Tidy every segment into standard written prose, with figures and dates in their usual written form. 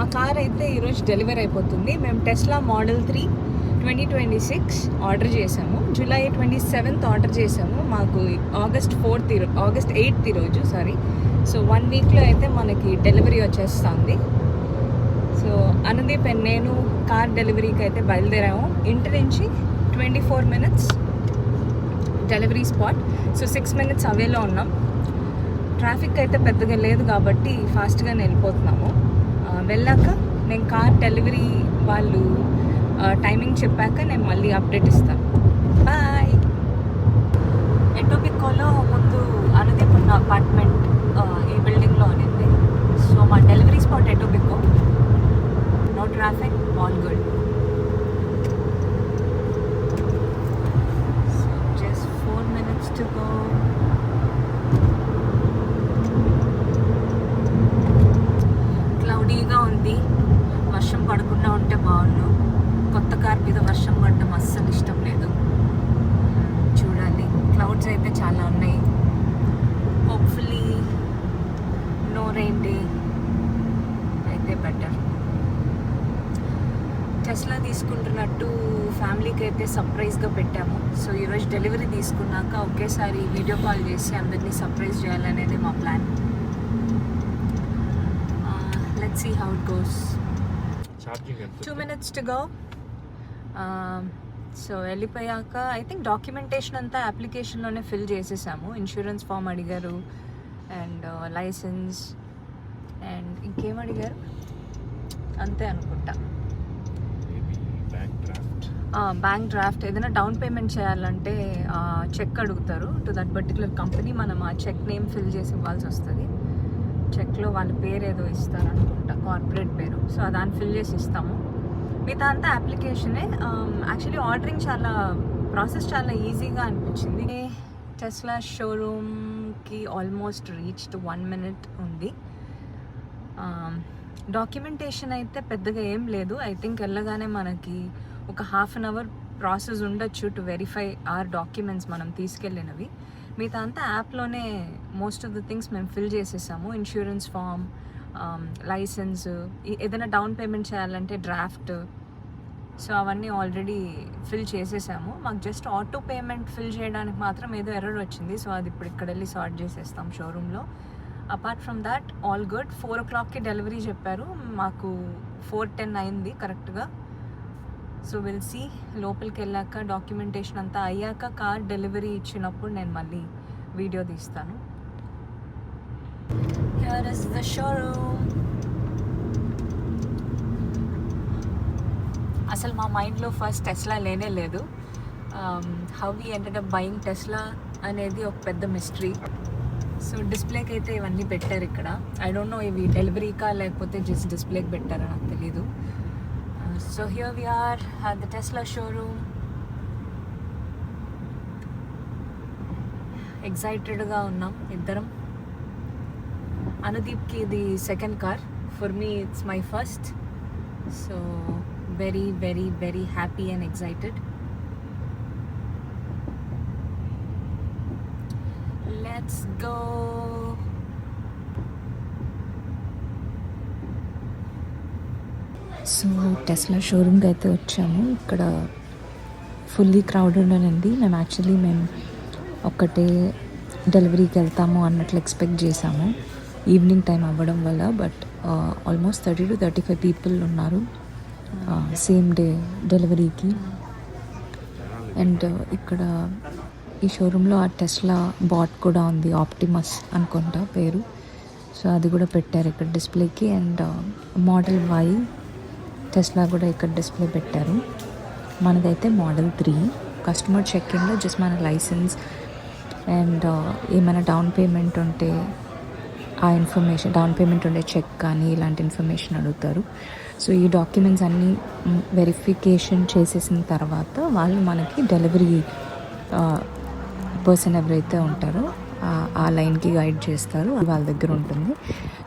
మా కార్ అయితే ఈరోజు డెలివరీ అయిపోతుంది. మేము టెస్లా మోడల్ 3 2026 ఆర్డర్ చేసాము. జూలై 27th ఆర్డర్ చేసాము. మాకు ఆగస్ట్ 8th ఈరోజు సో 1 వీక్లో అయితే మనకి డెలివరీ వచ్చేస్తుంది. సో అనుదీప్ అండ్ నేను కార్ డెలివరీకి అయితే బయలుదేరాము. ఇంటి నుంచి 24 minutes delivery spot. So 6 minutes అవేలో ఉన్నాం. ట్రాఫిక్ అయితే పెద్దగా లేదు కాబట్టి ఫాస్ట్గానే వెళ్ళిపోతున్నాము. వెళ్ళాక నేను కార్ డెలివరీ వాళ్ళు టైమింగ్ చెప్పాక నేను మళ్ళీ అప్డేట్ ఇస్తాను. బాయ్. ఎటోబికోలో ముందు అనుదీప్ ఉన్న అపార్ట్మెంట్ ఈ బిల్డింగ్లో ఉన్నింది. సో మా delivery spot Etobicoke. No traffic, all good. So just 4 minutes to go. క్లౌడీగా ఉంది. వర్షం పడకుండా ఉంటే బాగుండు. కొత్త కార్ మీద వర్షం పడడం అస్సలు ఇష్టం లేదు. చూడాలి. క్లౌడ్స్ అయితే చాలా ఉన్నాయి. హోప్ఫుల్లీ నో రెయిన్ డే అయితే బెటర్. టెస్లా తీసుకుంటున్నట్టు ఫ్యామిలీకి అయితే సర్ప్రైజ్గా పెట్టాము. సో ఈరోజు డెలివరీ తీసుకున్నాక ఒకేసారి వీడియో కాల్ చేసి అందరినీ సర్ప్రైజ్ చేయాలనేది మా plan. Let's see how it goes. 2 minutes to go. So వెళ్ళిపోయాక ఐ థింక్ డాక్యుమెంటేషన్ అంతా అప్లికేషన్లోనే ఫిల్ చేసేసాము. ఇన్సూరెన్స్ ఫామ్ అడిగారు అండ్ లైసెన్స్ అండ్ ఇంకేం అడిగారు అంతే అనుకుంటా. బ్యాంక్ డ్రాఫ్ట్ ఏదైనా డౌన్ పేమెంట్ చేయాలంటే చెక్ అడుగుతారు టు దట్ పర్టికులర్ కంపెనీ. మనం ఆ చెక్ నేమ్ ఫిల్ చేసి ఇవ్వాల్సి వస్తుంది. చెక్లో వాళ్ళ పేరు ఏదో ఇస్తారు అనుకుంటా, కార్పొరేట్ పేరు. సో దాన్ని ఫిల్ చేసి ఇస్తాము. మిగతా అంతా అప్లికేషనే. యాక్చువల్లీ ఆర్డరింగ్ ప్రాసెస్ చాలా ఈజీగా అనిపించింది. టెస్లా షోరూమ్కి ఆల్మోస్ట్ రీచ్డ్ 1 minute ఉంది. డాక్యుమెంటేషన్ అయితే పెద్దగా ఏం లేదు. ఐ థింక్ వెళ్ళగానే మనకి ఒక 1/2 hour ప్రాసెస్ ఉండొచ్చు టు వెరిఫై ఆర్ డాక్యుమెంట్స్ మనం తీసుకెళ్ళినవి. మిగతా అంతా యాప్లోనే మోస్ట్ ఆఫ్ ద థింగ్స్ మేము ఫిల్ చేసేసాము. ఇన్సూరెన్స్ ఫామ్, లైసెన్స్, ఏదైనా డౌన్ పేమెంట్ చేయాలంటే డ్రాఫ్ట్. సో అవన్నీ ఆల్రెడీ ఫిల్ చేసేసాము. మాకు జస్ట్ ఆటో పేమెంట్ ఫిల్ చేయడానికి మాత్రం ఏదో ఎర్రర్ వచ్చింది. సో అది ఇప్పుడు ఇక్కడ వెళ్ళి సార్ట్ చేసేస్తాం షోరూంలో. Apart from that all good. 4 o'clockకి డెలివరీ చెప్పారు. మాకు 4:10 అయింది కరెక్ట్గా. So will see. లోపలికి వెళ్ళాక డాక్యుమెంటేషన్ అంతా అయ్యాక కార్ డెలివరీ ఇచ్చినప్పుడు నేను మళ్ళీ వీడియో తీస్తాను. Here is the showroom. అసలు మా మైండ్లో ఫస్ట్ టెస్లా లేనే లేదు. How we ended up buying Tesla అనేది ఒక పెద్ద మిస్టరీ. సో డిస్ప్లేకి అయితే ఇవన్నీ పెట్టారు ఇక్కడ. ఐ డోంట్ నో ఇవి డెలివరీకా లేకపోతే జస్ట్ డిస్ప్లేకి పెట్టారో నాకు తెలీదు. So here we are at the Tesla showroom. Excited ga unnam iddaram. Anudeep ki idi second car. For me it's my first. So very very very happy and excited. Let's go. So Tesla షోరూమ్కి అయితే వచ్చాము. ఇక్కడ fully crowded అనేది. మేము ఒక్కటే డెలివరీకి వెళ్తాము అన్నట్లు ఎక్స్పెక్ట్ చేసాము ఈవినింగ్ టైం అవ్వడం వల్ల. బట్ ఆల్మోస్ట్ 30 to 35 people ఉన్నారు సేమ్ డే డెలివరీకి. అండ్ ఇక్కడ ఈ షోరూంలో ఆ టెస్లా బాట్ కూడా ఉంది, ఆప్టిమస్ అనుకుంటా పేరు. సో అది కూడా పెట్టారు ఇక్కడ డిస్ప్లేకి. అండ్ మోడల్ Y టెస్లా కూడా ఇక్కడ డిస్ప్లే పెట్టారు. మనదైతే మోడల్ 3. కస్టమర్ చెక్-ఇన్లో జస్ట్ మన లైసెన్స్ అండ్ ఏమైనా డౌన్ పేమెంట్ ఉంటే ఆ ఇన్ఫర్మేషన్, డౌన్ పేమెంట్ ఉండే చెక్ కానీ ఇలాంటి ఇన్ఫర్మేషన్ అడుగుతారు. సో ఈ డాక్యుమెంట్స్ అన్నీ వెరిఫికేషన్ చేసేసిన తర్వాత వాళ్ళు మనకి డెలివరీ పర్సన్ ఎవరైతే ఉంటారో ఆ లైన్కి గైడ్ చేస్తారు. వాళ్ళ దగ్గర ఉంటుంది.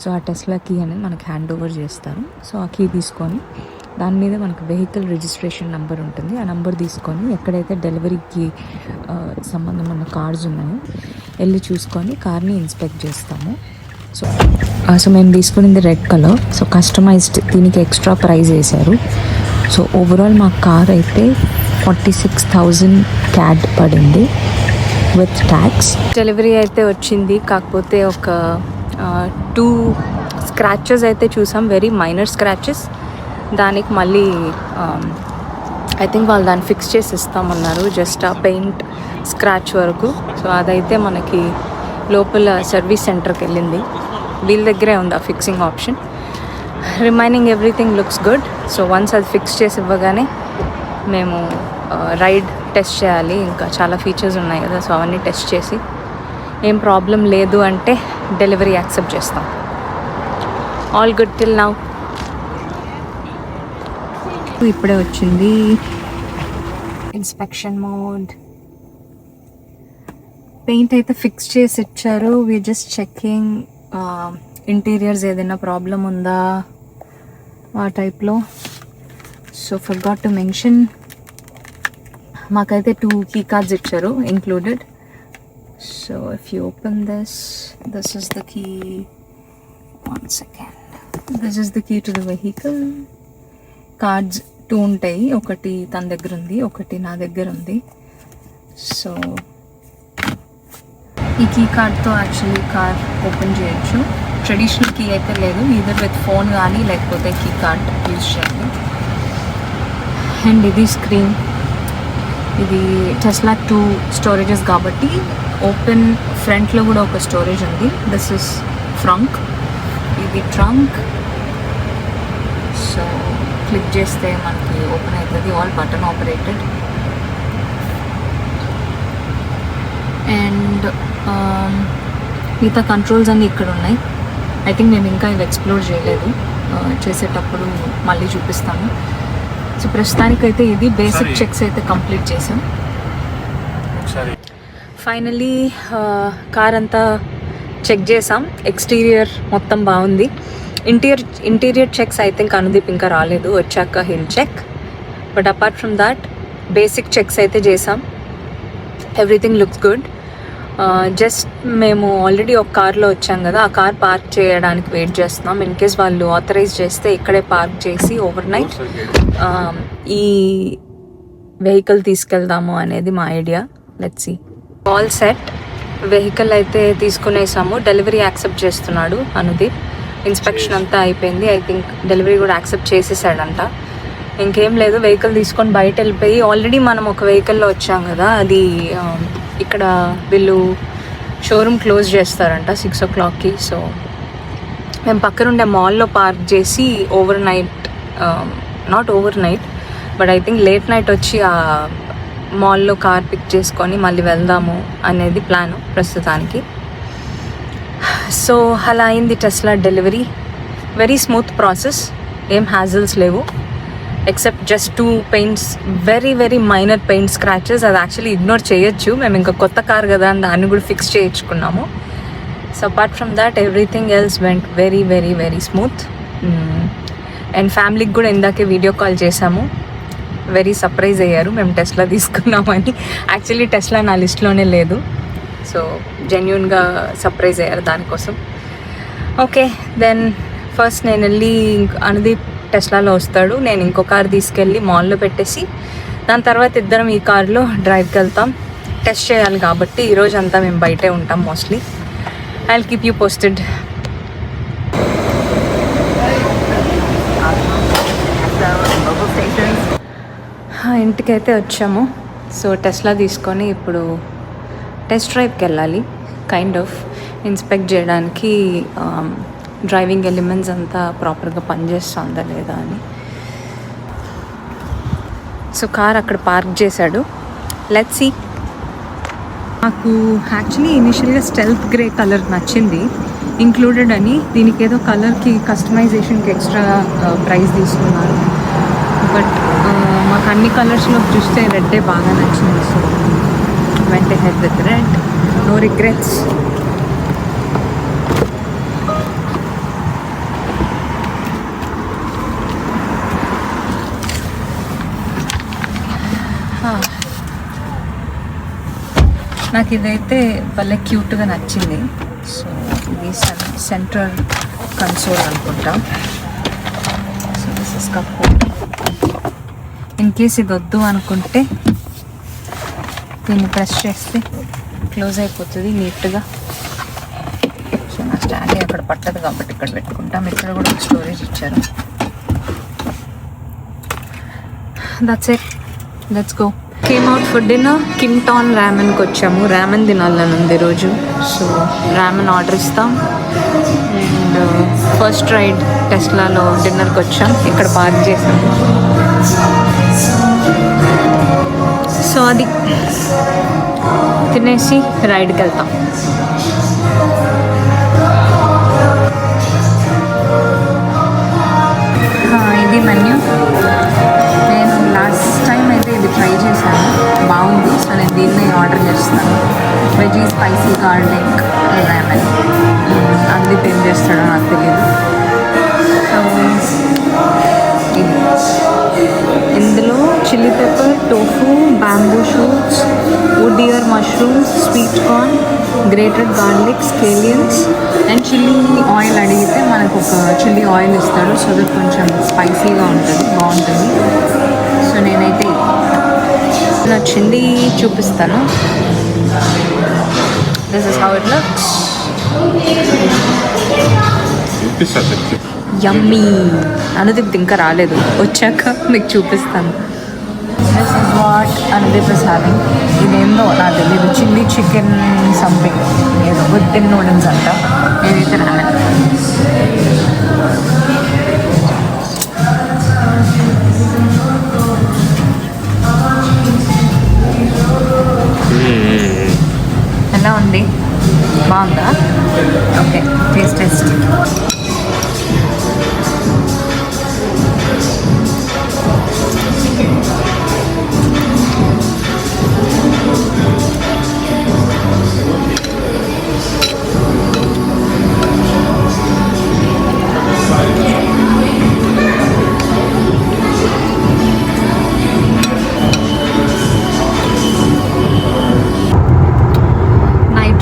సో ఆ టెస్లా కీ అనేది మనకి హ్యాండ్ ఓవర్ చేస్తారు. సో ఆ కీ తీసుకొని దాని మీద మనకు వెహికల్ రిజిస్ట్రేషన్ నెంబర్ ఉంటుంది. ఆ నెంబర్ తీసుకొని ఎక్కడైతే డెలివరీకి సంబంధం ఉన్న కార్స్ ఉన్నాయో వెళ్ళి చూసుకొని కార్ని ఇన్స్పెక్ట్ చేస్తాము. సో మేము తీసుకునింది రెడ్ కలర్. సో కస్టమైజ్డ్ దీనికి ఎక్స్ట్రా ప్రైస్ వేశారు. సో ఓవరాల్ మా కార్ అయితే 46,000 CAD పడింది విత్ ట్యాక్స్. డెలివరీ అయితే వచ్చింది. కాకపోతే ఒక 2 స్క్రాచెస్ అయితే చూసాం, వెరీ మైనర్ స్క్రాచెస్. దానికి మళ్ళీ ఐ థింక్ వాళ్ళు దాన్ని ఫిక్స్ చేసి ఇస్తామన్నారు, జస్ట్ ఆ పెయింట్ స్క్రాచ్ వరకు. సో అదైతే మనకి లోపల సర్వీస్ సెంటర్కి వెళ్ళింది, వీళ్ళ దగ్గరే ఉంది ఆ fixing option. Remaining everything looks good. So once అది ఫిక్స్ చేసి ఇవ్వగానే మేము రైడ్ టెస్ట్ చేయాలి. ఇంకా చాలా ఫీచర్స్ ఉన్నాయి కదా, సో అవన్నీ టెస్ట్ చేసి ఏం ప్రాబ్లం లేదు అంటే డెలివరీ యాక్సెప్ట్ చేస్తాం. All good till now. ఇప్పుడే వచ్చింది ఇన్స్పెక్షన్ మోడ్. పెయింట్ అయితే ఫిక్స్ చేసి ఇచ్చారు. వి జస్ట్ చెకింగ్ ఇంటీరియర్స్ ఏదైనా ప్రాబ్లం ఉందా ఆ టైప్లో. సో ఫర్గాట్ టు మెన్షన్, మాకైతే 2 కీ కార్డ్స్ ఇచ్చారు included. So if you open this is the key. 1 second. This is the key to the vehicle. Cards 2 ఉంటాయి, ఒకటి తన దగ్గర ఉంది, ఒకటి నా దగ్గర ఉంది. సో ఈ కీ కార్డ్తో యాక్చువల్లీ కార్ ఓపెన్ చేయొచ్చు. ట్రెడిషనల్ కీ అయితే లేదు, ఈదర్ విత్ ఫోన్ కానీ లేకపోతే కీ కార్డ్ యూజ్ చేయాలి. అండ్ ఇది స్క్రీన్. ఇది టెస్లా 2 స్టోరేజెస్ కాబట్టి ఓపెన్. ఫ్రంట్లో కూడా ఒక స్టోరేజ్ ఉంది. దిస్ ఇస్ ఫ్రంక్, ఇది ట్రంక్. సో క్లిక్ చేస్తే మనకి ఓపెన్ అవుతుంది. All button operated. అండ్ మిగతా కంట్రోల్స్ అన్నీ ఇక్కడ ఉన్నాయి. ఐ థింక్ మేము ఇంకా ఇవి ఎక్స్ప్లోర్ చేయలేదు, చేసేటప్పుడు మళ్ళీ చూపిస్తాము. సో ప్రస్తుతానికైతే ఇది బేసిక్ చెక్స్ అయితే కంప్లీట్ చేసాం. ఫైనలీ కార్ అంతా చెక్ చేసాం. ఎక్స్టీరియర్ మొత్తం బాగుంది. Interior checks I think Anudeep ఇంకా రాలేదు, వచ్చాక hill check. But apart from that basic checks అయితే చేసాం. Everything looks good. జస్ట్ మేము ఆల్రెడీ ఒక కార్లో వచ్చాం కదా, ఆ కార్ పార్క్ చేయడానికి వెయిట్ చేస్తున్నాం. ఇన్ కేస్ వాళ్ళు ఆథరైజ్ చేస్తే ఇక్కడే పార్క్ చేసి ఓవర్ నైట్ ఈ వెహికల్ తీసుకెళ్దాము అనేది మా idea. Let's see. All set. Vehicle అయితే తీసుకునేసాము. డెలివరీ యాక్సెప్ట్ చేస్తున్నాడు అనుదీప్. ఇన్స్పెక్షన్ అంతా అయిపోయింది. ఐ థింక్ డెలివరీ కూడా యాక్సెప్ట్ చేసేసాడంట. ఇంకేం లేదు, వెహికల్ తీసుకొని బయట వెళ్ళిపోయి. ఆల్రెడీ మనం ఒక వెహికల్లో వచ్చాం కదా, అది ఇక్కడ వీళ్ళు షోరూమ్ క్లోజ్ చేస్తారంట 6 o'clockకి. సో మేము పక్కనుండే మాల్లో పార్క్ చేసి over night, not over night but I think late night వచ్చి ఆ మాల్లో కార్ పిక్ చేసుకొని మళ్ళీ వెళ్దాము అనేది ప్లాను ప్రస్తుతానికి. సో అలా అయింది Tesla delivery. Very smooth process, ఏం హ్యాజల్స్ లేవు except just 2 paints, very very minor paint scratches. అది యాక్చువల్లీ ఇగ్నోర్ చేయొచ్చు, మేము ఇంకా కొత్త కార్ కదా అని దాన్ని కూడా ఫిక్స్ చేయించుకున్నాము. So apart from that everything else went very very very smooth. And ఫ్యామిలీకి కూడా ఇందాకే వీడియో కాల్ చేసాము. వెరీ సర్ప్రైజ్ అయ్యారు మేము టెస్లా తీసుకున్నామని. యాక్చువల్లీ టెస్లా నా లిస్ట్లోనే లేదు, సో జెన్యూన్గా సర్ప్రైజ్ అయ్యారు దానికోసం. ఓకే దెన్ ఫస్ట్ నేను వెళ్ళి అనుదీప్ టెస్లాలో వస్తాడు, నేను ఇంకో కార్ తీసుకెళ్ళి మాల్లో పెట్టేసి దాని తర్వాత ఇద్దరం ఈ కార్లో డ్రైవ్కి వెళ్తాం. టెస్ట్ చేయాలి కాబట్టి ఈరోజు అంతా మేము బయటే ఉంటాం mostly. I will keep you posted. ఇంటికైతే వచ్చాము. సో టెస్లా తీసుకొని ఇప్పుడు టెస్ట్ డ్రైవ్కి వెళ్ళాలి. కైండ్ ఆఫ్ ఇన్స్పెక్ట్ చేయడానికి డ్రైవింగ్ ఎలిమెంట్స్ అంతా ప్రాపర్గా పనిచేస్తుందా లేదా అని. సో కార్ అక్కడ పార్క్ చేశాడు. Let's see. నాకు యాక్చువల్లీ ఇనిషియల్గా స్టెల్త్ గ్రే కలర్ నచ్చింది ఇంక్లూడెడ్ అని. దీనికి ఏదో కలర్కి కస్టమైజేషన్కి ఎక్స్ట్రా ప్రైస్ తీసుకున్నారు. బట్ మాకు అన్ని కలర్స్లో చూస్తే రెడ్డే బాగా నచ్చింది. So went ahead with red. No regrets. నాకు ఇదైతే భలే క్యూట్గా నచ్చింది. సో ఇది సెంట్రల్ కన్సోల్ అనుకుంటా. So this is cup holder. In case ఇది వద్దు అనుకుంటే దీన్ని ప్రెస్ చేస్తే క్లోజ్ అయిపోతుంది నీట్గా. సో నా స్టాండ్ అక్కడ పట్టదు కాబట్టి ఇక్కడ పెట్టుకుంటాం. ఇక్కడ కూడా స్టోరేజ్ ఇచ్చారు. That's it, let's go. Came out for dinner. Kinton ర్యామెన్కి వచ్చాము. ర్యామెన్ తినాలని ఉంది ఈరోజు. సో ర్యామెన్ ఆర్డర్ ఇస్తాం. అండ్ ఫస్ట్ రైడ్ టెస్లాలో డిన్నర్కి వచ్చాం. ఇక్కడ పార్క్ చేసాం. సో అది తినేసి రైడ్కి వెళ్తాం. ఇది మెన్యూ. నేను లాస్ట్ టైం అయితే ఇది ట్రై చేశాను, బాగుంది. సో నేను దీన్ని ఆర్డర్ చేస్తాను. Veggie spicy garlic ramen. అందుకు ఏం చేస్తాడో నాకు తెలియదు. సో ఇది ఇందులో chilli pepper, tofu, bamboo shoots, wood ear mushrooms, sweet corn, grated garlic, scallions and chilli oil అడిగితే మనకు ఒక చిల్లీ ఆయిల్ ఇస్తాడు. సో అది కొంచెం స్పైసీగా ఉంటుంది, బాగుంటుంది. సో నేనైతే నచ్చింది చూపిస్తాను. This is how it looks. Yummy. Anudeep ఇంకా రాలేదు, వచ్చాక మీకు చూపిస్తాను. This is what Anudeep is having. ఇదేందో నాకు తెలియదు, చిల్లీ చికెన్ సంథింగ్ ఏదో విత్ ఇన్ నూడిల్స్ అంట. నేనైతే రాలేదు. ఎలా ఉంది? బాగుందా? Okay, taste.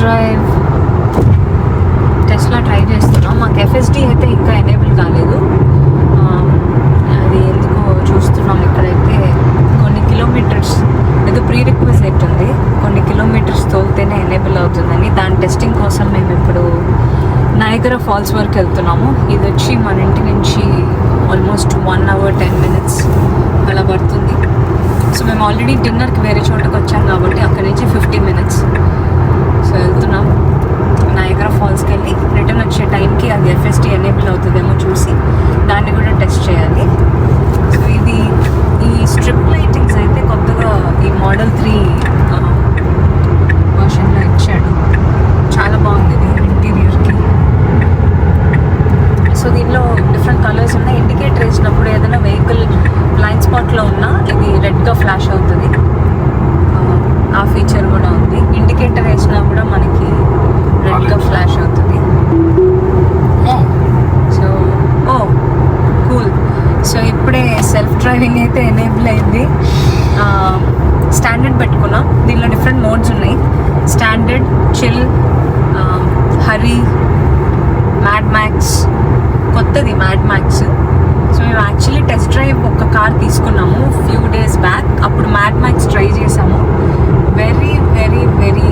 Drive Tesla try చేస్తున్నాం. మాకు ఎఫ్ఎస్డి అయితే ఇంకా ఎనేబుల్ కాలేదు. అది ఎందుకో చూస్తున్నాం. ఇక్కడైతే కొన్ని కిలోమీటర్స్ ఏదో ప్రీ రిక్వెస్ట్ ఉంది, కొన్ని కిలోమీటర్స్ తోలితేనే ఎనేబుల్ అవుతుందని. దాని టెస్టింగ్ కోసం మేము ఇప్పుడు నయాగరా ఫాల్స్ వరకు వెళ్తున్నాము. ఇది వచ్చి మన ఇంటి నుంచి ఆల్మోస్ట్ 1 hour 10 minutes అలా పడుతుంది. సో మేము ఆల్రెడీ డిన్నర్కి వేరే చోటకి వచ్చాం కాబట్టి అక్కడి నుంచి 15 minutes. సో వెళ్తున్నాం. నయాగరా ఫాల్స్కి వెళ్ళి రిటర్న్ వచ్చే టైంకి అది ఎఫ్ఎస్టీ ఎనేబుల్ అవుతుందేమో చూసి దాన్ని కూడా టెస్ట్ చేయాలి. సో ఇది ఈ స్ట్రిప్ లైటింగ్స్ అయితే కొత్తగా ఈ మోడల్ 3 వర్షన్లో ఇచ్చాడు. చాలా బాగుంది ఇది ఇంటీరియర్కి. సో దీనిలో డిఫరెంట్ కలర్స్ ఉన్నాయి. ఇండికేటర్ వేసినప్పుడు ఏదైనా వెహికల్ బ్లైండ్ స్పాట్లో ఉన్నా ఇది రెడ్గా ఫ్లాష్ అవుతుంది. ఆ ఫీచర్ కూడా ఉంది. ఇండికేటర్ వేసినా కూడా మనకి రెడ్గా ఫ్లాష్ అవుతుంది. So cool. సో ఇప్పుడే సెల్ఫ్ డ్రైవింగ్ అయితే ఎనేబుల్ అయింది. స్టాండర్డ్ పెట్టుకున్నాం. దీనిలో డిఫరెంట్ మోడ్స్ ఉన్నాయి. స్టాండర్డ్, చిల్, హరీ, మ్యాడ్ మ్యాక్స్. కొత్తది మ్యాడ్ మ్యాక్స్. సో మేము యాక్చువల్లీ టెస్ట్ డ్రైవ్ ఒక కార్ తీసుకున్నాము ఫ్యూ డేస్ బ్యాక్. అప్పుడు మ్యాడ్ మ్యాక్స్ ట్రై చేసాము. Very very very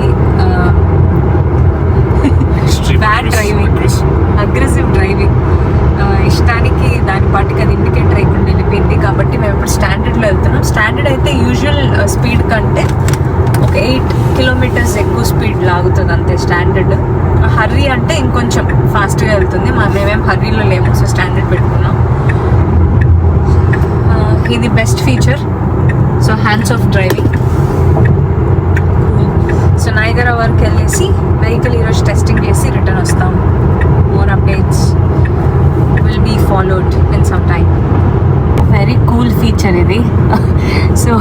bad driving, aggressive driving. ఇష్టానికి దాని పాటికి అది ఇండికేటర్ అయిపోయి వెళ్ళిపోయింది. కాబట్టి మేము ఇప్పుడు స్టాండర్డ్లో వెళ్తున్నాం. స్టాండర్డ్ అయితే యూజువల్ స్పీడ్ కంటే ఒక 8 kilometers ఎక్కువ స్పీడ్ లాగుతుంది అంతే స్టాండర్డ్. హర్రీ అంటే ఇంకొంచెం ఫాస్ట్గా వెళ్తుంది. మేమేం హర్రీలో లేము. సో స్టాండర్డ్ పెట్టుకున్నాం. ఇది best feature. So hands off driving. So Niagara వరకు వెళ్ళేసి వెహికల్ ఈరోజు టెస్టింగ్ చేసి రిటర్న్ వస్తాం. More updates will be followed in some time. Very cool feature ఇది. సో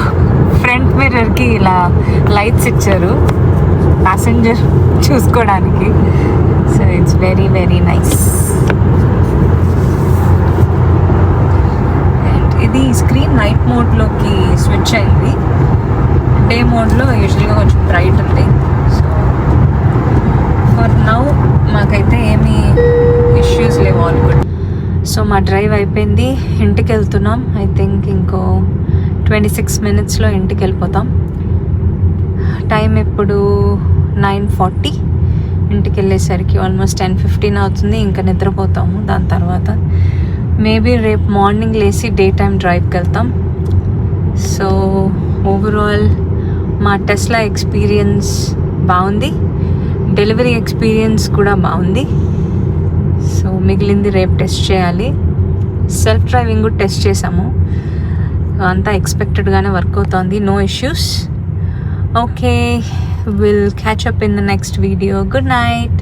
ఫ్రంట్ మిర్రర్కి ఇలా లైట్స్ ఇచ్చారు ప్యాసింజర్ చూసుకోవడానికి. So it's very very nice. And ఇది స్క్రీన్ నైట్ మోడ్లోకి స్విచ్ అయింది. డే మోడ్లో యూజువల్గా కొంచెం బ్రైట్ ఉంది. సో ఫర్ నౌ మాకైతే ఏమీ ఇష్యూస్ లేవు ఆల్ గుడ్. సో మా డ్రైవ్ అయిపోయింది, ఇంటికి వెళ్తున్నాం. ఐ థింక్ ఇంకో 26 minutesలో ఇంటికి వెళ్ళిపోతాం. టైం ఇప్పుడు 9:40. ఇంటికి వెళ్ళేసరికి ఆల్మోస్ట్ 10:15 అవుతుంది. ఇంకా నిద్రపోతాము. దాని తర్వాత మేబీ రేపు మార్నింగ్ లేచి డే టైమ్ డ్రైవ్కి వెళ్తాం. సో ఓవరాల్ మా టెస్లా ఎక్స్పీరియన్స్ బాగుంది, డెలివరీ ఎక్స్పీరియన్స్ కూడా బాగుంది. సో మిగిలింది రేపు టెస్ట్ చేయాలి. సెల్ఫ్ డ్రైవింగ్ కూడా టెస్ట్ చేసాము, అంతా ఎక్స్పెక్టెడ్గానే వర్క్ అవుతుంది, no issues. Okay, will catch up in the next video. Good night.